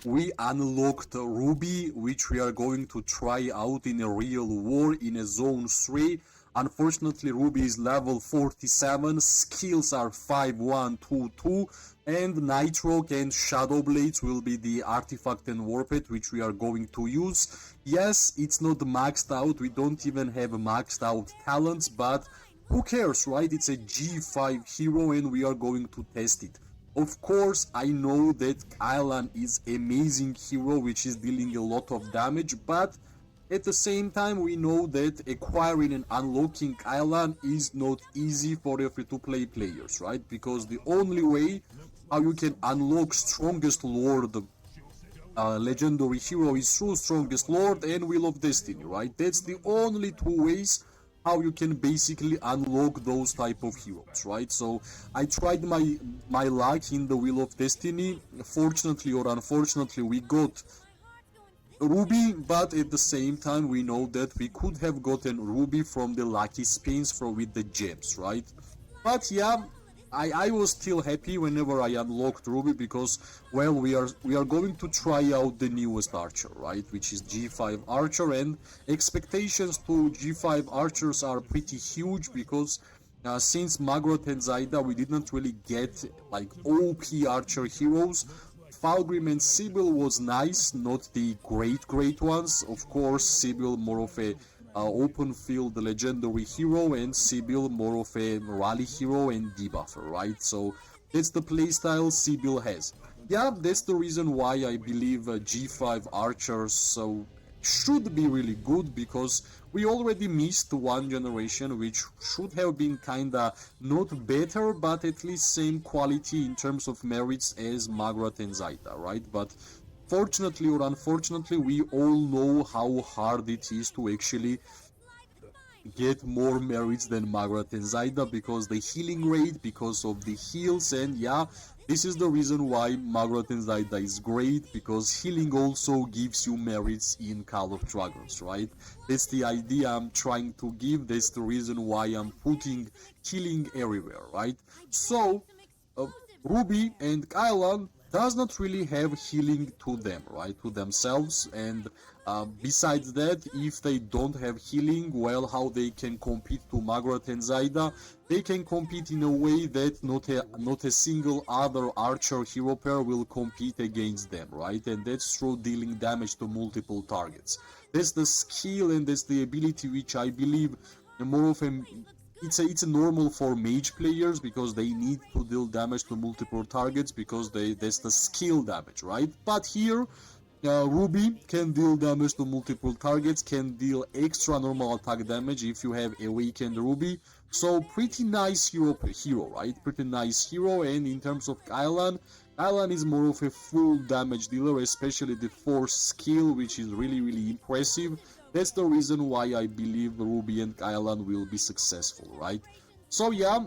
we unlocked Ruby, which we are going to try out in a real war in a zone 3. Unfortunately, Ruby is level 47, skills are 5122, and Nitroke and Shadow Blades will be the artifact and warped which we are going to use. Yes, it's not maxed out, we don't even have maxed out talents, but who cares, right? It's a G5 hero and we are going to test it. Of course, I know that Kylan is amazing hero which is dealing a lot of damage, but at the same time we know that acquiring and unlocking Kylan is not easy for the free-to-play players, right? Because the only way how you can unlock strongest lord legendary hero is through strongest lord and Wheel of Destiny, right? That's the only two ways how you can basically unlock those type of heroes, right? So I tried my luck in the Wheel of Destiny. Fortunately or unfortunately, we got Ruby, but at the same time we know that we could have gotten Ruby from the lucky spins with the gems, right? But yeah, I was still happy whenever I unlocked Ruby because, well, we are going to try out the newest archer, right, which is G5 archer, and expectations to G5 archers are pretty huge because since Magrat and Zaida we didn't really get like OP archer heroes. Falgrim and Sibyl was nice, not the great ones. Of course, Sibyl more of a open field legendary hero, and Sibyl more of a rally hero and debuffer, right? So that's the playstyle Sibyl has. Yeah, that's the reason why I believe G5 archers should be really good, because we already missed one generation which should have been kinda not better but at least same quality in terms of merits as Magrat and Zaita, right? But fortunately or unfortunately, we all know how hard it is to actually get more merits than Magrat and Zaida because the healing rate, because of the heals, and yeah, this is the reason why Magrat and Zaida is great, because healing also gives you merits in Call of Dragons, right? That's the idea I'm trying to give, that's the reason why I'm putting healing everywhere, right? So, uh, Ruby and Kylan does not really have healing to them, right, to themselves, and besides that, if they don't have healing, well, how they can compete to Magrat and Zaida? They can compete in a way that not a single other archer hero pair will compete against them, right? And that's through dealing damage to multiple targets. That's the skill and that's the ability which I believe more of a it's a normal for mage players, because they need to deal damage to multiple targets because that's the skill damage, right? But here Ruby can deal damage to multiple targets, can deal extra normal attack damage if you have awakened Ruby. So pretty nice hero, right? Pretty nice hero. And in terms of Kylan, Kylan is more of a full damage dealer, especially the force skill, which is really impressive. That's the reason why I believe Ruby and Kylan will be successful, right? So yeah,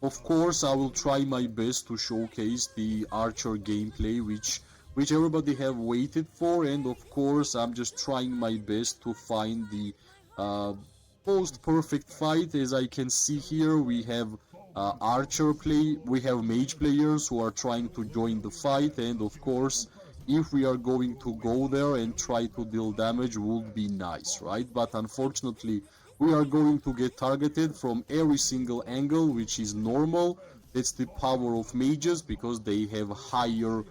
of course I will try my best to showcase the archer gameplay which everybody have waited for, and of course I'm just trying my best to find the most perfect fight. As I can see here, we have we have mage players who are trying to join the fight, and of course if we are going to go there and try to deal damage would be nice, right? But unfortunately we are going to get targeted from every single angle, which is normal. It's the power of mages, because they have higher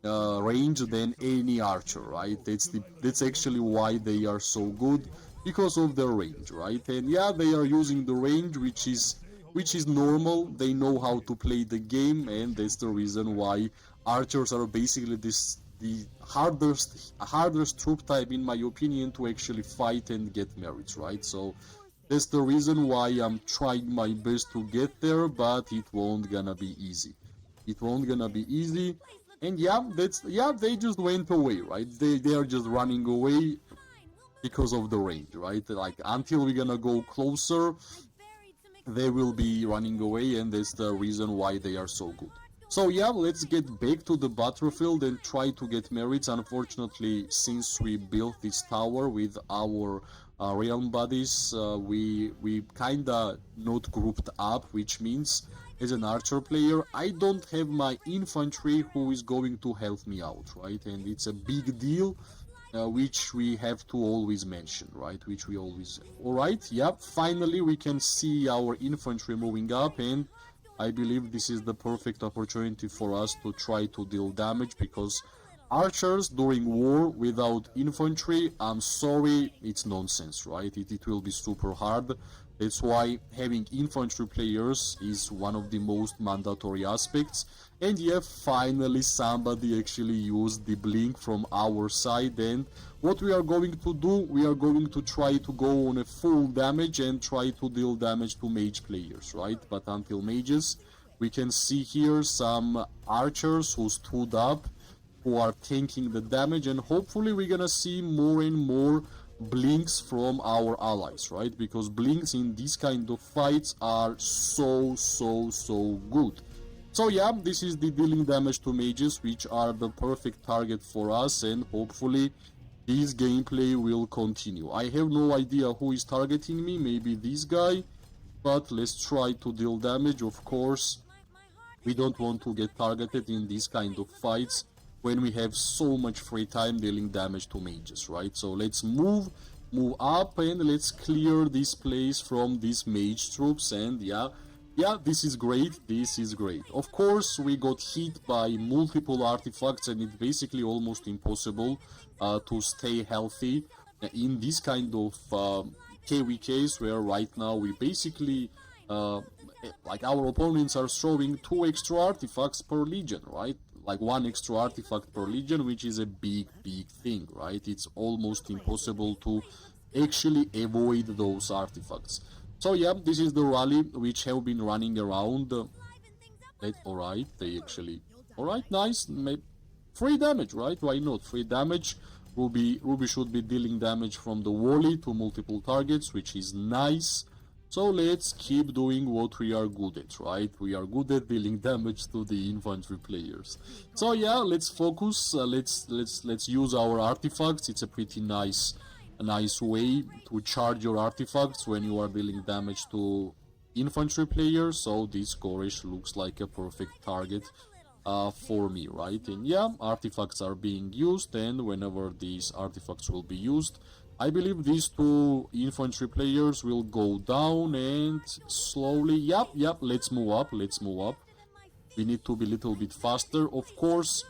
range than any archer, right? That's actually why they are so good, because of their range, right? And yeah, they are using the range, which is normal. They know how to play the game, and that's the reason why archers are basically the hardest troop type, in my opinion, to actually fight and get merits, right? So that's the reason why I'm trying my best to get there, but it won't gonna be easy. It won't gonna be easy. And yeah, they just went away, right? They are just running away because of the range, right? Like until we're gonna go closer, they will be running away, and that's the reason why they are so good. So yeah, let's get back to the battlefield and try to get merits. Unfortunately, since we built this tower with our realm buddies, we kinda not grouped up, which means as an archer player, I don't have my infantry who is going to help me out, right? And it's a big deal, which we have to always mention, right? Which we always... Alright, yep, finally we can see our infantry moving up, and I believe this is the perfect opportunity for us to try to deal damage, because archers during war without infantry, I'm sorry, it's nonsense, right? It will be super hard. That's why having infantry players is one of the most mandatory aspects. And yeah, finally somebody actually used the blink from our side, and what we are going to do, we are going to try to go on a full damage and try to deal damage to mage players, right? But until mages, we can see here some archers who stood up, who are tanking the damage, and hopefully we're gonna see more and more blinks from our allies, right? Because blinks in these kind of fights are so good. So yeah, this is the dealing damage to mages, which are the perfect target for us, and hopefully this gameplay will continue. I have no idea who is targeting me, maybe this guy, but let's try to deal damage. Of course, we don't want to get targeted in these kind of fights when we have so much free time dealing damage to mages, right? So let's move up, and let's clear this place from these mage troops, and yeah, this is great, this is great. Of course, we got hit by multiple artifacts, and it's basically almost impossible to stay healthy in this kind of KVKs, where right now we basically like our opponents are throwing 2 extra artifacts per legion, right? Like 1 extra artifact per legion, which is a big thing, right? It's almost impossible to actually avoid those artifacts. So yeah, this is the rally which have been running around. Alright, they actually... Alright, nice. Free damage, right? Why not? Free damage. Ruby should be dealing damage from the volley to multiple targets, which is nice. So let's keep doing what we are good at, right? We are good at dealing damage to the infantry players. So yeah, let's focus. Let's use our artifacts. It's a pretty nice way to charge your artifacts when you are dealing damage to infantry players. So this Gorish looks like a perfect target for me, right? And yeah, artifacts are being used, and whenever these artifacts will be used, I believe these 2 infantry players will go down, and slowly, yep, let's move up. We need to be a little bit faster. Of course,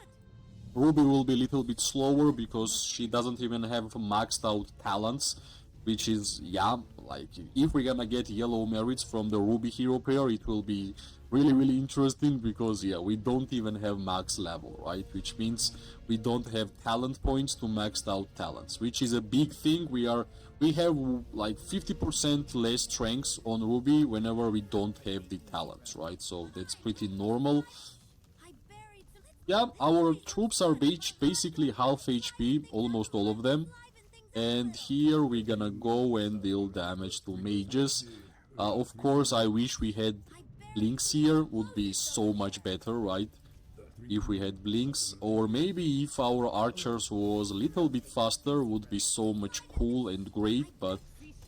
Ruby will be a little bit slower because she doesn't even have maxed out talents, which is, yeah, like, if we're gonna get yellow merits from the Ruby hero pair, it will be really interesting, because yeah, we don't even have max level, right? Which means we don't have talent points to maxed out talents, which is a big thing. We have like 50% less strengths on Ruby whenever we don't have the talents, right? So that's pretty normal. Yeah, our troops are basically half HP, almost all of them. And here we're gonna go and deal damage to mages. Of course, I wish we had blinks here, would be so much better, right? If we had blinks, or maybe if our archers was a little bit faster, would be so much cool and great, but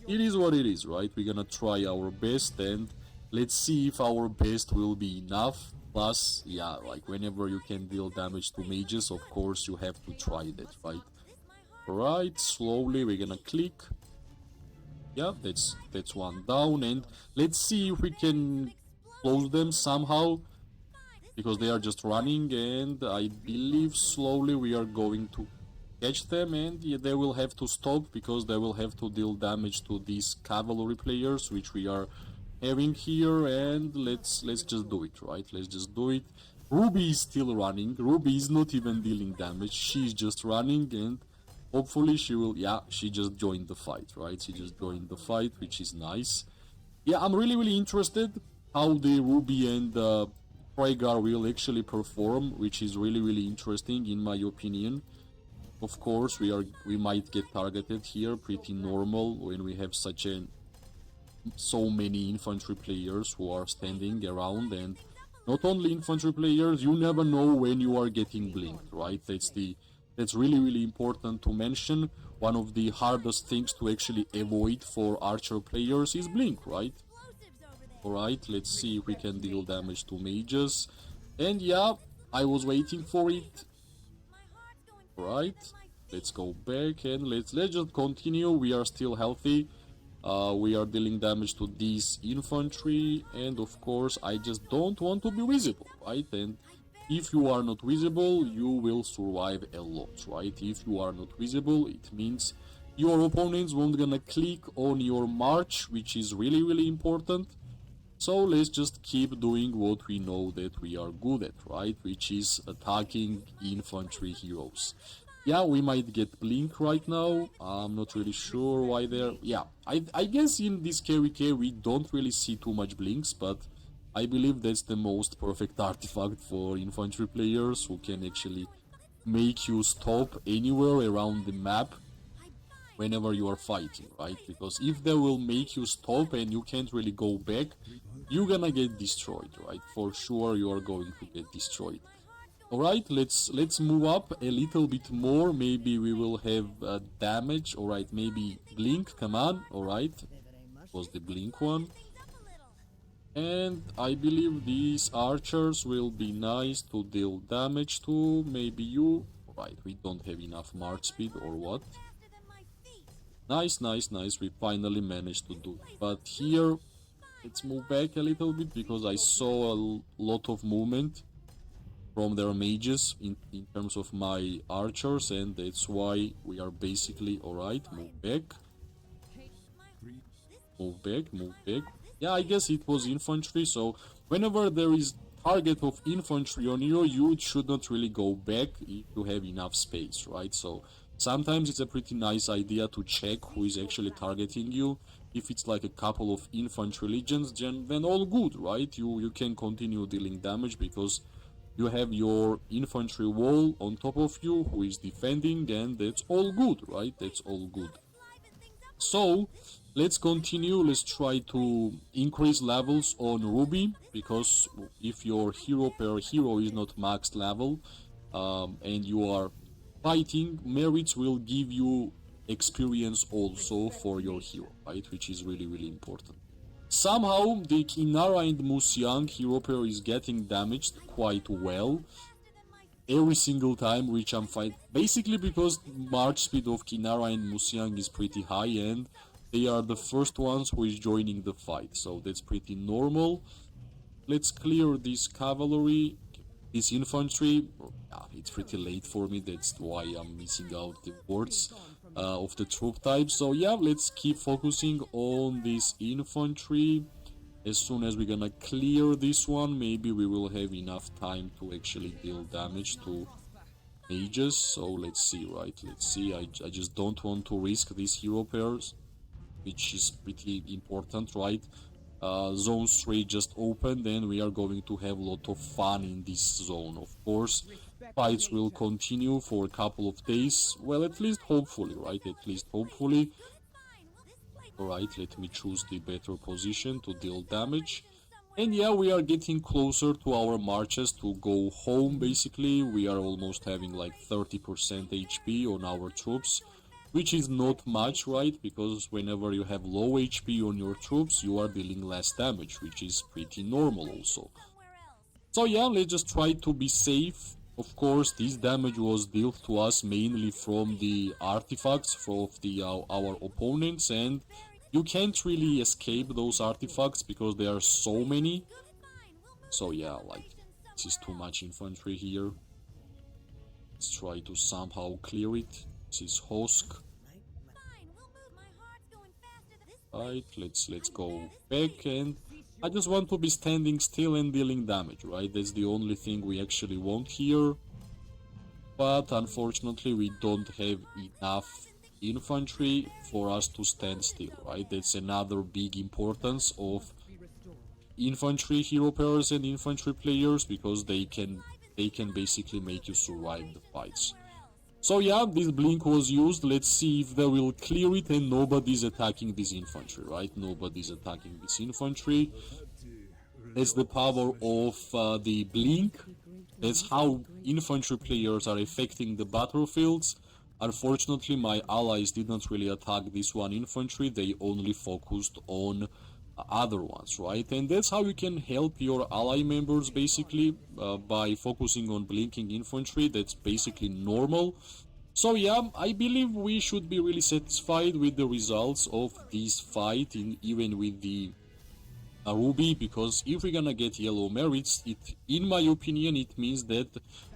it is what it is, right? We're gonna try our best, and let's see if our best will be enough. Plus, yeah, like whenever you can deal damage to mages, of course you have to try that, right? Right, slowly we're gonna click. Yeah, that's one down, and let's see if we can close them somehow, because they are just running, and I believe slowly we are going to catch them, and yeah, they will have to stop because they will have to deal damage to these cavalry players which we are having here. And let's just do it, right? Let's just do it. Ruby is still running. Ruby is not even dealing damage. She's just running, and hopefully she will... Yeah, she just joined the fight, right? She just joined the fight, which is nice. Yeah, I'm really interested how the Ruby and Rhaegar will actually perform, which is really interesting in my opinion. Of course, we might get targeted here, pretty normal when we have so many infantry players who are standing around. And not only infantry players, you never know when you are getting blinked, right? That's really important to mention. One of the hardest things to actually avoid for archer players is blink, right? Alright, let's see if we can deal damage to mages. And yeah, I was waiting for it. Alright, let's go back and let's just continue. We are still healthy. We are dealing damage to these infantry, and of course I just don't want to be visible, right? And if you are not visible, you will survive a lot, right? If you are not visible, it means your opponents won't gonna click on your march, which is really important. So let's just keep doing what we know that we are good at, right? Which is attacking infantry heroes. Yeah, we might get blink right now. I'm not really sure why they're... Yeah, I guess in this KVK we don't really see too much blinks, but I believe that's the most perfect artifact for infantry players who can actually make you stop anywhere around the map whenever you are fighting, right? Because if they will make you stop and you can't really go back, you're gonna get destroyed, right? For sure you are going to get destroyed. Alright, let's move up a little bit more. Maybe we will have damage. Alright, maybe blink, come on. Alright, was the blink one. And I believe these archers will be nice to deal damage to. Maybe you. Alright, we don't have enough march speed or what. Nice. We finally managed to do it. But here, let's move back a little bit because I saw a lot of movement from their mages in terms of my archers, and that's why we are basically... Alright, move back. Yeah, I guess it was infantry, so whenever there is target of infantry on you, you should not really go back if you have enough space, right? So sometimes it's a pretty nice idea to check who is actually targeting you. If it's like a couple of infantry legions, then all good, right? You can continue dealing damage because you have your infantry wall on top of you who is defending, and that's all good, right? That's all good. So let's continue. Let's try to increase levels on Ruby, because if your hero per hero is not maxed level and you are fighting, merits will give you experience also for your hero, right? Which is really important. Somehow the Kinara and Musyang hero pair is getting damaged quite well every single time which I'm fighting. Basically because march speed of Kinara and Musyang is pretty high and they are the first ones who is joining the fight. So that's pretty normal. Let's clear this cavalry, this infantry. It's pretty late for me, that's why I'm missing out the words of the troop type. So yeah, let's keep focusing on this infantry. As soon as we're gonna clear this one, maybe we will have enough time to actually deal damage to mages. So let's see, right? Let's see. I just don't want to risk these hero pairs, which is pretty important, right? Zone 3 just opened and we are going to have a lot of fun in this zone. Of course, fights will continue for a couple of days. Well, at least hopefully, right? At least hopefully. Alright, let me choose the better position to deal damage. And yeah, we are getting closer to our marches to go home, basically. We are almost having like 30% HP on our troops, which is not much, right? Because whenever you have low HP on your troops, you are dealing less damage, which is pretty normal also. So yeah, let's just try to be safe. Of course, this damage was dealt to us mainly from the artifacts from our opponents, and you can't really escape those artifacts because there are so many. So yeah, like, this is too much infantry here. Let's try to somehow clear it. This is Hosk. Right, let's go back, and I just want to be standing still and dealing damage, right? That's the only thing we actually want here. But unfortunately we don't have enough infantry for us to stand still, right? That's another big importance of infantry hero pairs and infantry players, because they can basically make you survive the fights. So yeah, this blink was used. Let's see if they will clear it, and nobody's attacking this infantry, right? Nobody's attacking this infantry. That's the power of the blink. That's how infantry players are affecting the battlefields. Unfortunately, my allies did not really attack this one infantry. They only focused on other ones, right? And that's how you can help your ally members basically by focusing on blinking infantry. That's basically normal. So yeah, I believe we should be really satisfied with the results of this fight, even with the Ruby, because if we're gonna get yellow merits, in my opinion, it means that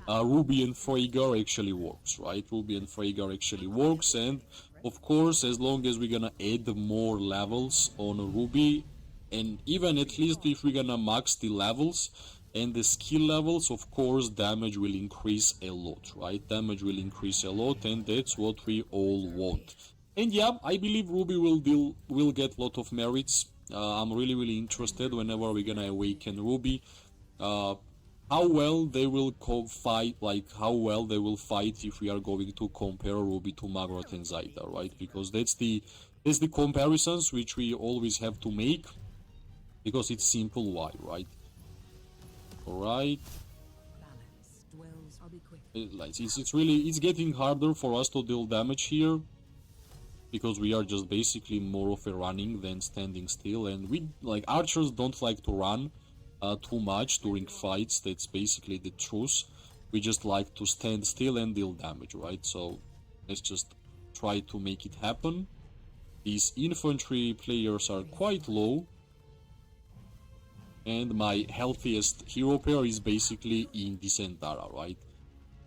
Ruby and Freygar actually works, right? Ruby and Freygar actually works, and of course, as long as we're gonna add more levels on Ruby, and even at least if we're gonna max the levels and the skill levels, of course, damage will increase a lot, right? Damage will increase a lot, and that's what we all want. And yeah, I believe Ruby will get a lot of merits. I'm really interested whenever we're gonna awaken Ruby. How well they will fight, like how well they will fight if we are going to compare Ruby to Magrat and Zaida, right? Because that's the comparisons which we always have to make, because it's simple why, right? Alright. It's getting harder for us to deal damage here, because we are just basically more of a running than standing still, and we, like, archers don't like to run too much during fights. That's basically the truth. We just like to stand still and deal damage, right? So let's just try to make it happen. These infantry players are quite low, and my healthiest hero pair is basically in the Sentara, right?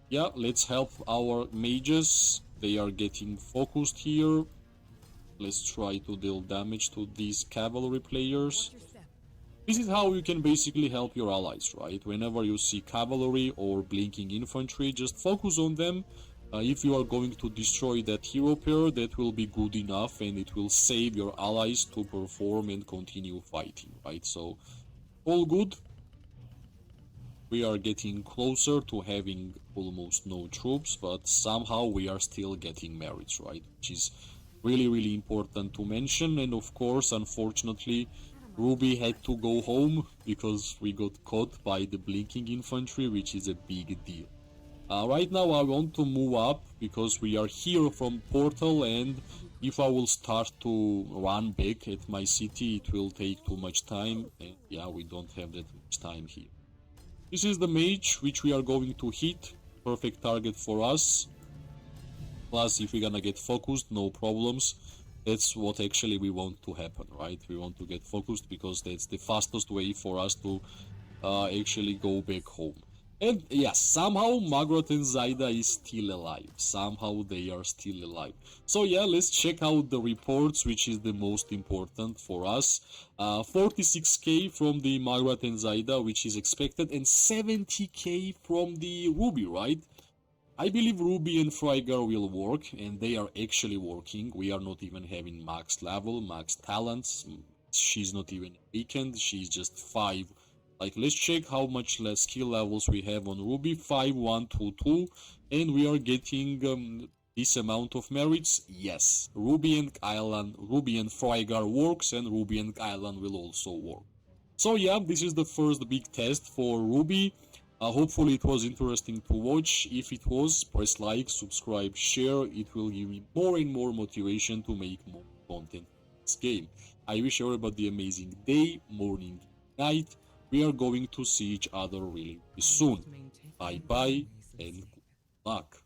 Yeah, let's help our mages. They are getting focused here. Let's try to deal damage to these cavalry players. This is how you can basically help your allies, right? Whenever you see cavalry or blinking infantry, just focus on them. If you are going to destroy that hero pair, that will be good enough, and it will save your allies to perform and continue fighting, right? So, all good. We are getting closer to having almost no troops, but somehow we are still getting merits, right? Which is really important to mention. And of course, unfortunately, Ruby had to go home because we got caught by the blinking infantry, which is a big deal. Right now I want to move up because we are here from Portal, and if I will start to run back at my city, it will take too much time, and yeah, we don't have that much time here. This is the mage which we are going to hit. Perfect target for us. Plus, if we're gonna get focused, no problems. That's what actually we want to happen, right? We want to get focused because that's the fastest way for us to actually go back home. And yes, somehow Magrat and Zaida is still alive. Somehow they are still alive. So yeah, let's check out the reports, which is the most important for us. 46k from the Magrat and Zaida, which is expected, and 70k from the Ruby, right? I believe Ruby and Freygar will work, and they are actually working. We are not even having max level, max talents. She's not even weakened, she's just 5. Like, let's check how much less skill levels we have on Ruby. 5, 1, 2, 2, and we are getting this amount of merits. Yes, Ruby and Freygar works, and Ruby and Island will also work. So yeah, this is the first big test for Ruby. Hopefully it was interesting to watch. If it was, press like, subscribe, share. It will give me more and more motivation to make more content in this game. I wish everybody an amazing day, morning, night. We are going to see each other really soon. Bye bye and good luck.